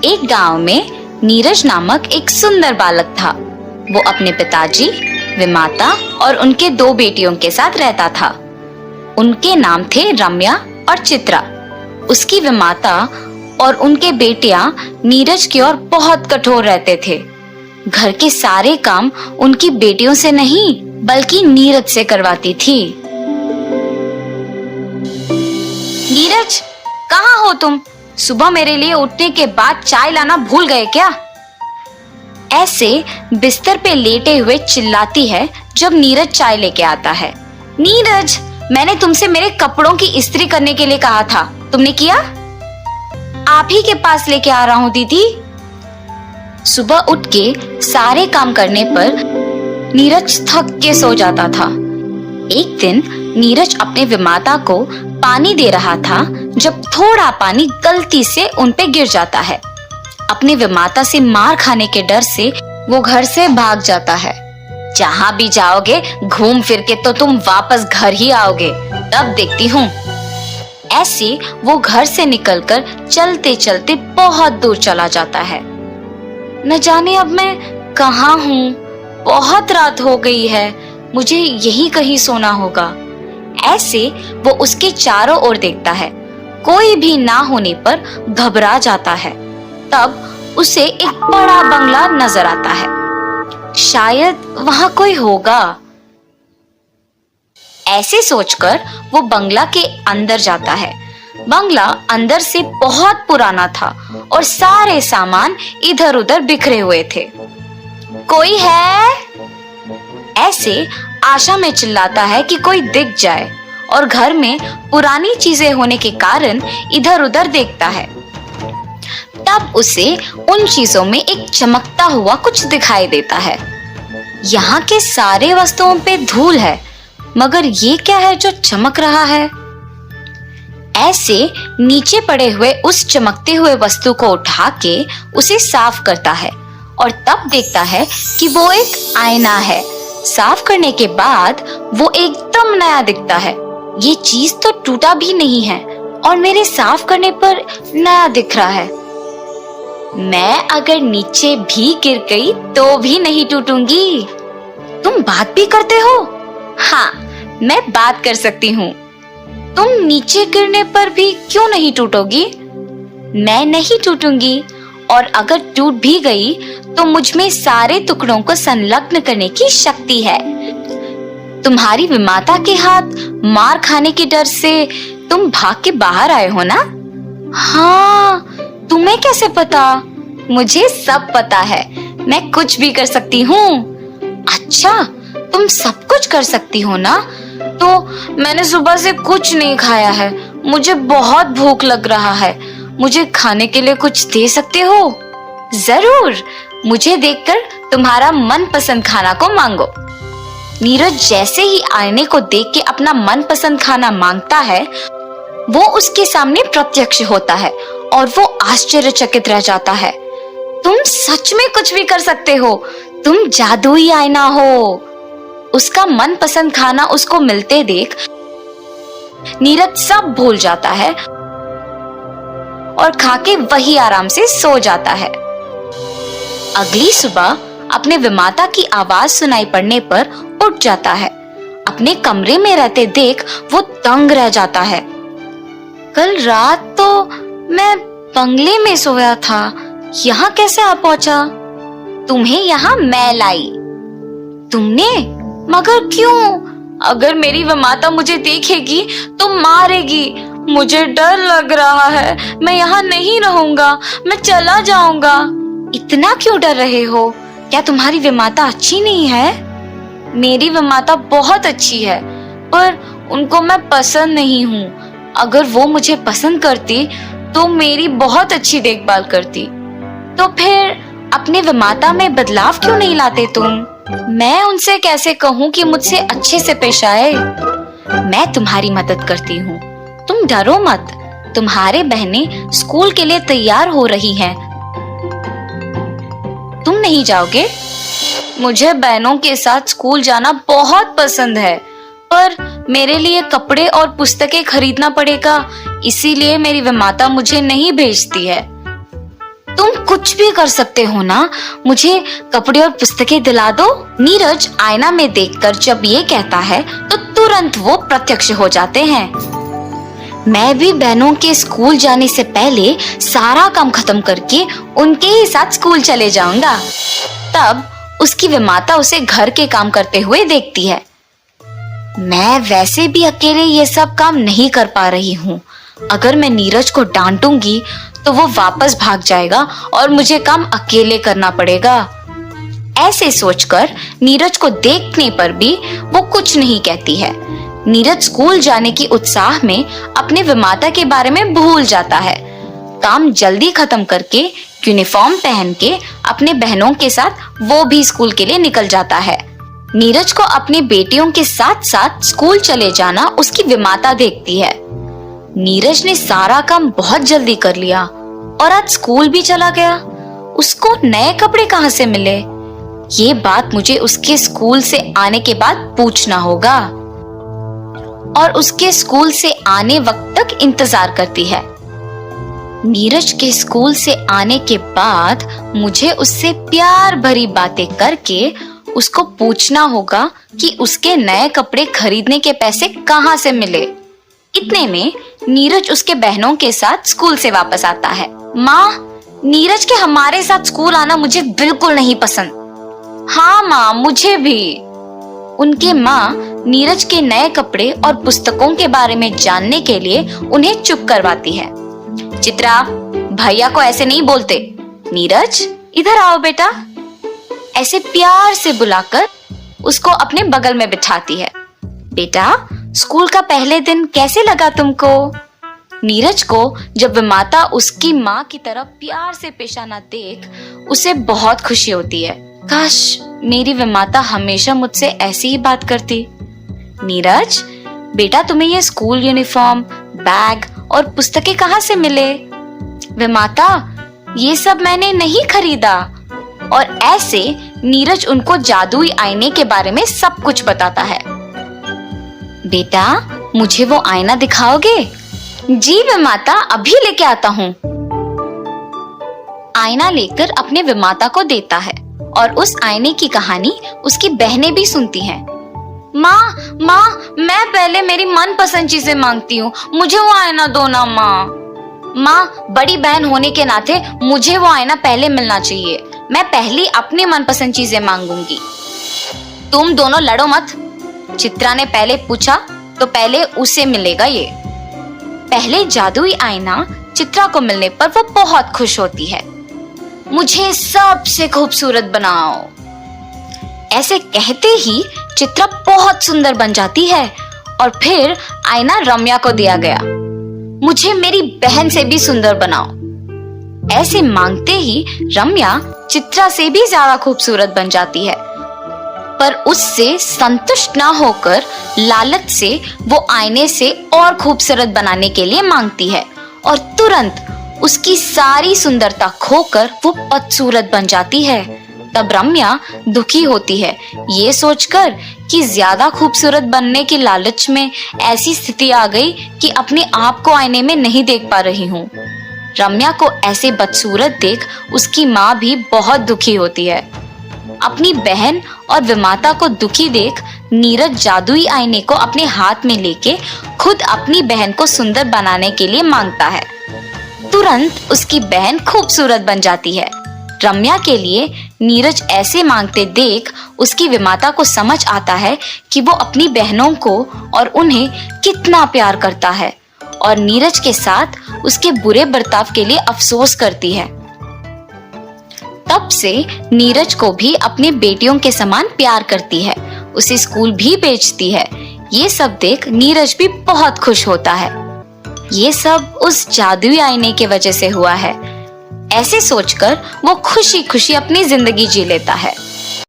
एक गांव में नीरज नामक एक सुंदर बालक था। वो अपने पिताजी, विमाता और उनके 2 बेटियों के साथ रहता था। उनके नाम थे रम्या और चित्रा। उसकी विमाता और उनके बेटियां नीरज की ओर बहुत कठोर रहते थे। घर के सारे काम उनकी बेटियों से नहीं बल्कि नीरज से करवाती थी। नीरज, कहाँ हो तुम? सुबह मेरे लिए उठने के बाद चाय लाना भूल गए क्या? ऐसे बिस्तर पे लेटे हुए चिल्लाती है जब नीरज चाय लेके आता है। नीरज, मैंने तुमसे मेरे कपड़ों की इस्त्री करने के लिए कहा था, तुमने किया? आप ही के पास लेके आ रहा हूँ दीदी। सुबह उठ के सारे काम करने पर नीरज थक के सो जाता था। एक दिन नीरज अपने विमाता को पानी दे रहा था जब थोड़ा पानी गलती से उन पे गिर जाता है। अपने विमाता से मार खाने के डर से वो घर से भाग जाता है। जहां भी जाओगे घूम फिर के तो तुम वापस घर ही आओगे, तब देखती हूँ। ऐसे वो घर से निकलकर चलते चलते बहुत दूर चला जाता है। न जाने अब मैं कहाँ हूँ। बहुत रात हो गई है, मुझे यही कहीं सोना होगा। ऐसे वो उसके चारों ओर देखता है। कोई भी ना होने पर घबरा जाता है। तब उसे एक बड़ा बंगला नजर आता है। शायद वहां कोई होगा। ऐसे सोचकर वो बंगला के अंदर जाता है। बंगला अंदर से बहुत पुराना था और सारे सामान इधर उधर बिखरे हुए थे। कोई है? ऐसे आशा में चिल्लाता है कि कोई दिख जाए और घर में पुरानी चीजें होने के कारण इधर उधर देखता है। तब उसे उन चीजों में एक चमकता हुआ कुछ दिखाई देता है। यहाँ के सारे वस्तुओं पे धूल है, मगर ये क्या है जो चमक रहा है? ऐसे नीचे पड़े हुए उस चमकते हुए वस्तु को उठा के उसे साफ करता है और तब देखता है कि वो एक आईना है। साफ करने के बाद वो एकदम नया दिखता है। ये चीज तो टूटा भी नहीं है और मेरे साफ करने पर नया दिख रहा है। मैं अगर नीचे भी गिर गई तो भी नहीं टूटूंगी। तुम बात भी करते हो? हाँ, मैं बात कर सकती हूँ। तुम नीचे गिरने पर भी क्यों नहीं टूटोगी? मैं नहीं टूटूंगी, और अगर टूट भी गई तो मुझ में सारे टुकड़ों को संलग्न करने की शक्ति है। तुम्हारी विमाता के हाथ मार खाने के डर से तुम भाग के बाहर आए हो ना? हाँ, तुम्हें कैसे पता? मुझे सब पता है, मैं कुछ भी कर सकती हूँ। अच्छा, तुम सब कुछ कर सकती हो ना? तो मैंने सुबह से कुछ नहीं खाया है, मुझे बहुत भूख लग रहा है। मुझे खाने के लिए कुछ दे सकते हो? जरूर, मुझे देखकर तुम्हारा मनपसंद खाना को मांगो। नीरज जैसे ही आईने को देख के अपना मनपसंद खाना मांगता है, वो उसके सामने प्रत्यक्ष होता है और वो आश्चर्यचकित रह जाता है। तुम सच में कुछ भी कर सकते हो, तुम जादुई आईना हो। उसका मनपसंद खाना उसको मिलते देख नीरज सब भूल जाता है और खाके वही आराम से सो जाता है। अगली सुबह अपने विमाता की आवाज सुनाई पड़ने पर उठ जाता है। अपने कमरे में रहते देख वो दंग रह जाता है। कल रात तो मैं बंगले में सोया था, यहाँ कैसे आ पहुंचा? तुम्हें यहाँ मैं लाई। तुमने? मगर क्यों? अगर मेरी विमाता मुझे देखेगी तो मारेगी। मुझे डर लग रहा है, मैं यहाँ नहीं रहूंगा, मैं चला जाऊंगा। इतना क्यों डर रहे हो? क्या तुम्हारी विमाता अच्छी नहीं है? मेरी विमाता बहुत अच्छी है, पर उनको मैं पसंद नहीं हूँ। अगर वो मुझे पसंद करती तो मेरी बहुत अच्छी देखभाल करती। तो फिर अपने विमाता में बदलाव क्यों नहीं लाते तुम? मैं उनसे कैसे कहूँ कि मुझसे अच्छे से पेश आए? मैं तुम्हारी मदद करती हूँ, तुम डरो मत। तुम्हारे बहनें स्कूल के लिए तैयार हो रही हैं। तुम नहीं जाओगे? मुझे बहनों के साथ स्कूल जाना बहुत पसंद है, पर मेरे लिए कपड़े और पुस्तकें खरीदना पड़ेगा, इसीलिए मेरी विमाता मुझे नहीं भेजती है। तुम कुछ भी कर सकते हो ना, मुझे कपड़े और पुस्तकें दिला दो। नीरज आईना में देखकर जब ये कहता है तो तुरंत वो प्रत्यक्ष हो जाते हैं। मैं भी बहनों के स्कूल जाने से पहले सारा काम खत्म करके उनके ही साथ स्कूल चले जाऊंगा। तब उसकी विमाता उसे घर के काम करते हुए देखती है। मैं वैसे भी अकेले ये सब काम नहीं कर पा रही हूँ। अगर मैं नीरज को डांटूंगी तो वो वापस भाग जाएगा और मुझे काम अकेले करना पड़ेगा। ऐसे सोचकर नीरज को देखने पर भी वो कुछ नहीं कहती है। नीरज स्कूल जाने की उत्साह में अपने विमाता के बारे में भूल जाता है। काम जल्दी खत्म करके यूनिफॉर्म पहन के अपने बहनों के साथ वो भी स्कूल के लिए निकल जाता है। नीरज को अपनी बेटियों के साथ साथ स्कूल चले जाना उसकी विमाता देखती है। नीरज ने सारा काम बहुत जल्दी कर लिया और आज स्कूल भी चला गया। उसको नए कपड़े कहाँ से मिले? ये बात मुझे उसके स्कूल से आने के बाद पूछना होगा। और उसके स्कूल से आने वक्त तक इंतजार करती है। नीरज के स्कूल से आने के बाद मुझे उससे प्यार भरी बातें करके उसको पूछना होगा कि उसके नए कपड़े खरीदने के पैसे कहाँ से मिले। इतने में नीरज उसके बहनों के साथ स्कूल से वापस आता है। माँ, नीरज के हमारे साथ स्कूल आना मुझे बिल्कुल नहीं पसंद। हाँ माँ, मुझे भी। उनके माँ नीरज के नए कपड़े और पुस्तकों के बारे में जानने के लिए उन्हें चुप करवाती है। चित्रा, भैया को ऐसे नहीं बोलते। नीरज, इधर आओ बेटा। ऐसे प्यार से बुलाकर उसको अपने बगल में बिठाती है। बेटा, स्कूल का पहले दिन कैसे लगा तुमको? नीरज को जब विमाता उसकी माँ की तरह प्यार से पेश आना देख उसे बहुत खुशी होती है। काश मेरी विमाता हमेशा मुझसे ऐसी ही बात करती। नीरज, बेटा तुम्हें ये स्कूल यूनिफॉर्म, बैग और पुस्तकें कहाँ से मिले? विमाता, ये सब मैंने नहीं खरीदा। और ऐसे नीरज उनको जादुई आईने के बारे में सब कुछ बताता है। बेटा, मुझे वो आईना दिखाओगे? जी विमाता, अभी लेके आता हूँ। आईना लेकर अपने विमाता को देता है और उस आईने की कहानी उसकी बहनें भी सुनती हैं। माँ, मैं पहले मेरी मनपसंद चीजें मांगती हूँ, मुझे वो आईना दो ना माँ। माँ, बड़ी बहन होने के नाते मुझे वो आईना पहले मिलना चाहिए। मैं पहली अपनी मनपसंद चीजें मांगूंगी। तुम दोनों लड़ो मत। चित्रा ने पहले पूछा तो पहले उसे मिलेगा ये। पहले जादुई आईना चित्रा को मिलने पर वो बहुत खुश होती है। मुझे सबसे खूबसूरत बनाओ। ऐसे कहते ही चित्रा बहुत सुंदर बन जाती है और फिर आईना रम्या को दिया गया। मुझे मेरी बहन से भी सुंदर बनाओ। ऐसे मांगते ही रम्या चित्रा से भी ज्यादा खूबसूरत बन जाती है, पर उससे संतुष्ट ना होकर लालच से वो आईने से और खूबसूरत बनाने के लिए मांगती है और तुरंत उसकी सारी सुंदरता खोकर वो बदसूरत बन जाती है। तब रम्या दुखी होती है ये सोचकर कि ज्यादा खूबसूरत बनने की लालच में ऐसी स्थिति आ गई कि अपने आप को आईने में नहीं देख पा रही हूँ। रम्या को ऐसे बदसूरत देख उसकी माँ भी बहुत दुखी होती है। अपनी बहन और विमाता को दुखी देख नीरज जादुई आईने को अपने हाथ में लेके खुद अपनी बहन को सुंदर बनाने के लिए मांगता है। तुरंत उसकी बहन खूबसूरत बन जाती है। रम्या के लिए नीरज ऐसे मांगते देख उसकी विमाता को समझ आता है कि वो अपनी बहनों को और उन्हें कितना प्यार करता है और नीरज के साथ उसके बुरे बर्ताव के लिए अफसोस करती है। तब से नीरज को भी अपनी बेटियों के समान प्यार करती है, उसे स्कूल भी भेजती है। ये सब देख नीरज भी बहुत खुश होता है। ये सब उस जादुई आईने की वजह से हुआ है। ऐसे सोचकर वो खुशी खुशी अपनी जिंदगी जी लेता है।